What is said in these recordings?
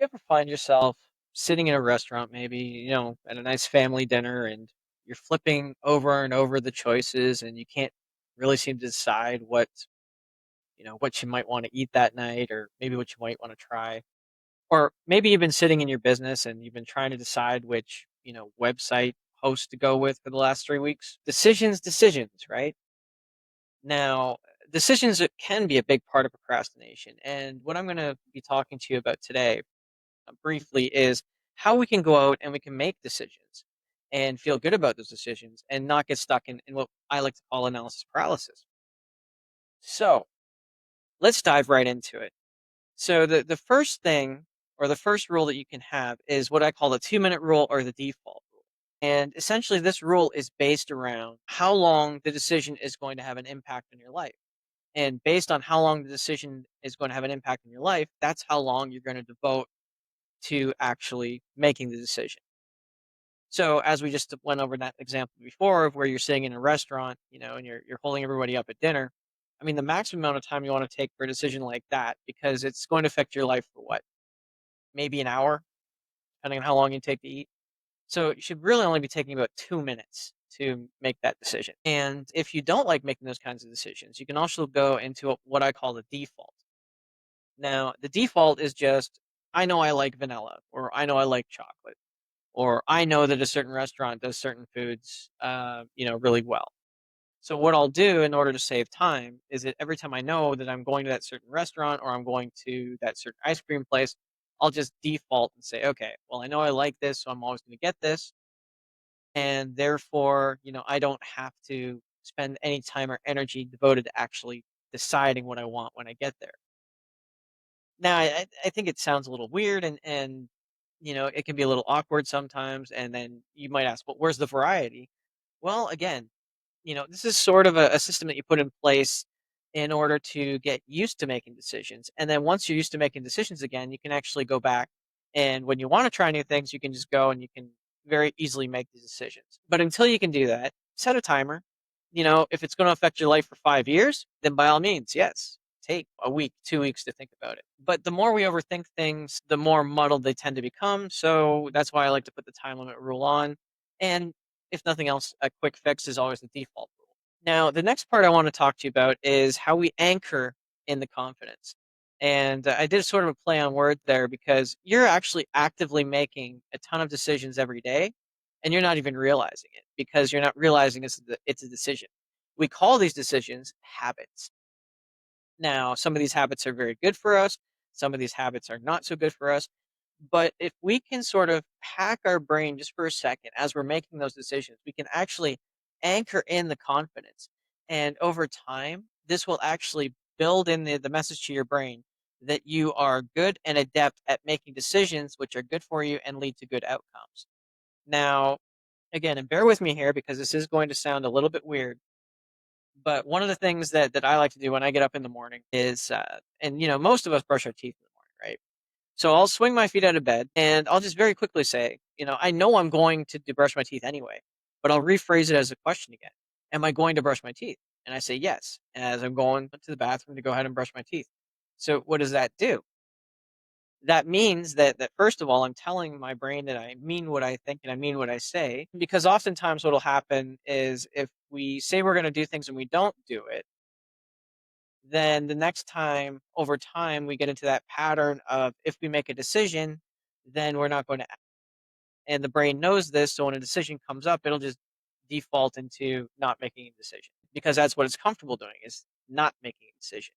You ever find yourself sitting in a restaurant, maybe, at a nice family dinner, and you're flipping over and over the choices, and you can't really seem to decide what you might want to eat that night, or maybe what you might want to try? Or maybe you've been sitting in your business and you've been trying to decide which, website host to go with for the last 3 weeks. Decisions, right? Now, decisions can be a big part of procrastination. And what I'm going to be talking to you about today briefly is how we can go out and we can make decisions and feel good about those decisions and not get stuck in what I like to call analysis paralysis. So let's dive right into it. So the first thing or the first rule that you can have is what I call the 2 minute rule or the default rule. And essentially this rule is based around how long the decision is going to have an impact on your life. And based on how long the decision is going to have an impact on your life, that's how long you're going to devote to actually making the decision. So as we just went over that example before of where you're sitting in a restaurant, and you're holding everybody up at dinner. I mean, the maximum amount of time you want to take for a decision like that, because it's going to affect your life for what, maybe an hour, depending on how long you take to eat. So you should really only be taking about 2 minutes to make that decision. And if you don't like making those kinds of decisions, you can also go into what I call the default. Now, the default is just, I know I like vanilla, or I know I like chocolate, or I know that a certain restaurant does certain foods, really well. So what I'll do in order to save time is that every time I know that I'm going to that certain restaurant or I'm going to that certain ice cream place, I'll just default and say, okay, well, I know I like this, so I'm always going to get this. And therefore, I don't have to spend any time or energy devoted to actually deciding what I want when I get there. Now, I think it sounds a little weird, and it can be a little awkward sometimes. And then you might ask, well, where's the variety? Well, again, this is sort of a system that you put in place in order to get used to making decisions. And then once you're used to making decisions again, you can actually go back. And when you want to try new things, you can just go and you can very easily make these decisions. But until you can do that, set a timer. If it's going to affect your life for 5 years, then by all means, yes, take a week, 2 weeks to think about it. But the more we overthink things, the more muddled they tend to become. So that's why I like to put the time limit rule on. And if nothing else, a quick fix is always the default rule. Now, the next part I want to talk to you about is how we anchor in the confidence. And I did sort of a play on word there because you're actually actively making a ton of decisions every day and you're not even realizing it because you're not realizing it's a decision. We call these decisions habits. Now, some of these habits are very good for us, some of these habits are not so good for us. But if we can sort of hack our brain just for a second as we're making those decisions, we can actually anchor in the confidence. And over time, this will actually build in the message to your brain that you are good and adept at making decisions which are good for you and lead to good outcomes. Now, again, and bear with me here because this is going to sound a little bit weird, but one of the things that I like to do when I get up in the morning is, and most of us brush our teeth in the morning, right? So I'll swing my feet out of bed and I'll just very quickly say, I know I'm going to brush my teeth anyway, but I'll rephrase it as a question again. Am I going to brush my teeth? And I say yes, as I'm going to the bathroom to go ahead and brush my teeth. So what does that do? That means that first of all, I'm telling my brain that I mean what I think and I mean what I say. Because oftentimes what'll happen is if we say we're going to do things and we don't do it, then the next time over time we get into that pattern of if we make a decision, then we're not going to act. And the brain knows this, so when a decision comes up, it'll just default into not making a decision because that's what it's comfortable doing is not making a decision.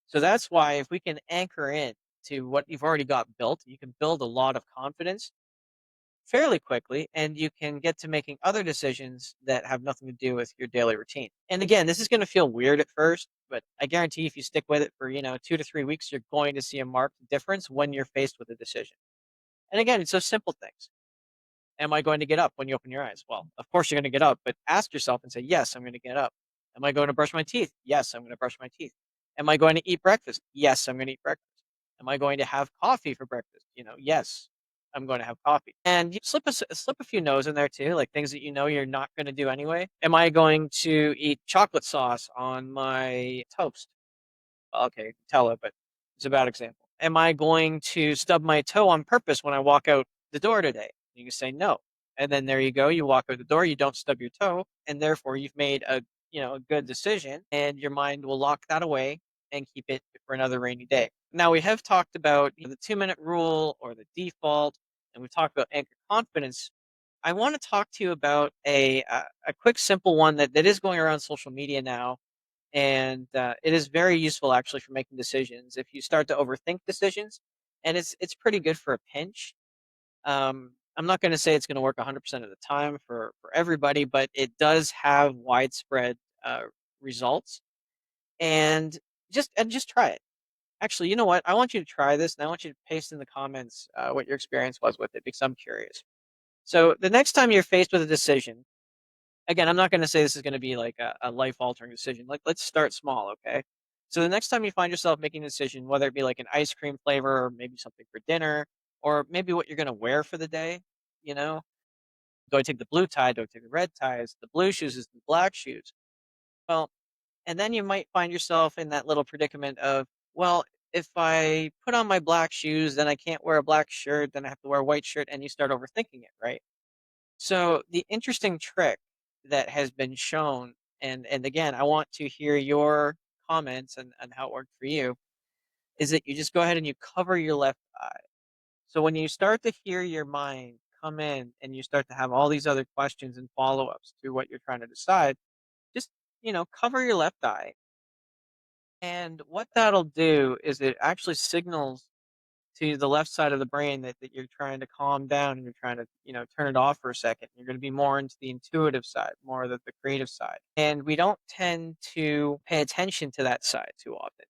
So that's why if we can anchor in to what you've already got built, you can build a lot of confidence fairly quickly and you can get to making other decisions that have nothing to do with your daily routine. And again, this is going to feel weird at first, but I guarantee if you stick with it for, 2 to 3 weeks, you're going to see a marked difference when you're faced with a decision. And again, it's those simple things. Am I going to get up when you open your eyes? Well, of course you're going to get up, but ask yourself and say, yes, I'm going to get up. Am I going to brush my teeth? Yes, I'm going to brush my teeth. Am I going to eat breakfast? Yes, I'm going to eat breakfast. Am I going to have coffee for breakfast? Yes, I'm going to have coffee. And you slip a few no's in there too, like things that you're not going to do anyway. Am I going to eat chocolate sauce on my toast? Well, okay, Nutella, but it's a bad example. am I going to stub my toe on purpose when I walk out the door today? You can say no. And then there you go. You walk out the door, you don't stub your toe, and therefore you've made a good decision, and your mind will lock that away and keep it for another rainy day. Now we have talked about the 2-minute rule or the default, and we've talked about anchor confidence. I want to talk to you about a quick, simple one that is going around social media now, and it is very useful actually for making decisions. If you start to overthink decisions, and it's pretty good for a pinch. I'm not going to say it's going to work 100% of the time for everybody, but it does have widespread results. And just try it. Actually, you know what? I want you to try this, and I want you to paste in the comments what your experience was with it because I'm curious. So the next time you're faced with a decision, again, I'm not gonna say this is gonna be like a life-altering decision. Like, let's start small, okay? So the next time you find yourself making a decision, whether it be like an ice cream flavor or maybe something for dinner, or maybe what you're gonna wear for the day, you know? Do I take the blue tie? Do I take the red ties? The blue shoes is the black shoes? Well, and then you might find yourself in that little predicament of, well, if I put on my black shoes, then I can't wear a black shirt, then I have to wear a white shirt, and you start overthinking it, right? So the interesting trick that has been shown, and again, I want to hear your comments and how it worked for you, is that you just go ahead and you cover your left eye. So when you start to hear your mind come in and you start to have all these other questions and follow-ups to what you're trying to decide, just cover your left eye. And what that'll do is it actually signals to the left side of the brain that you're trying to calm down and you're trying to, turn it off for a second. You're going to be more into the intuitive side, more of the creative side. And we don't tend to pay attention to that side too often.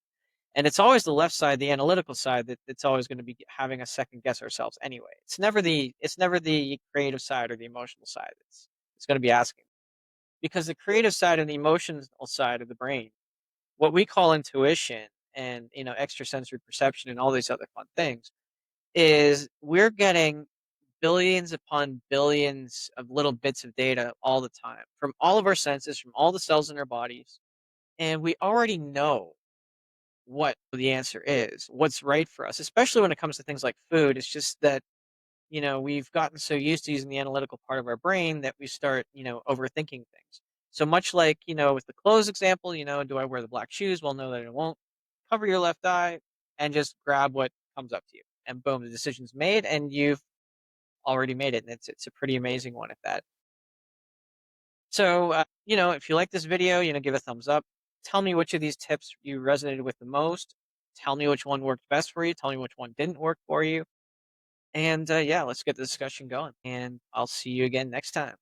And it's always the left side, the analytical side, that's always going to be having a second guess ourselves anyway. It's never the creative side or the emotional side. It's going to be asking. Because the creative side and the emotional side of the brain, what we call intuition and extrasensory perception and all these other fun things, is we're getting billions upon billions of little bits of data all the time from all of our senses, from all the cells in our bodies. And we already know what the answer is, what's right for us, especially when it comes to things like food. It's just that, we've gotten so used to using the analytical part of our brain that we start, overthinking things. So much like, with the clothes example, do I wear the black shoes? Well, no, that I won't. Cover your left eye and just grab what comes up to you. And boom, the decision's made and you've already made it, and it's a pretty amazing one at that. So, if you like this video, give a thumbs up. Tell me which of these tips you resonated with the most. Tell me which one worked best for you. Tell me which one didn't work for you. And yeah, let's get the discussion going. And I'll see you again next time.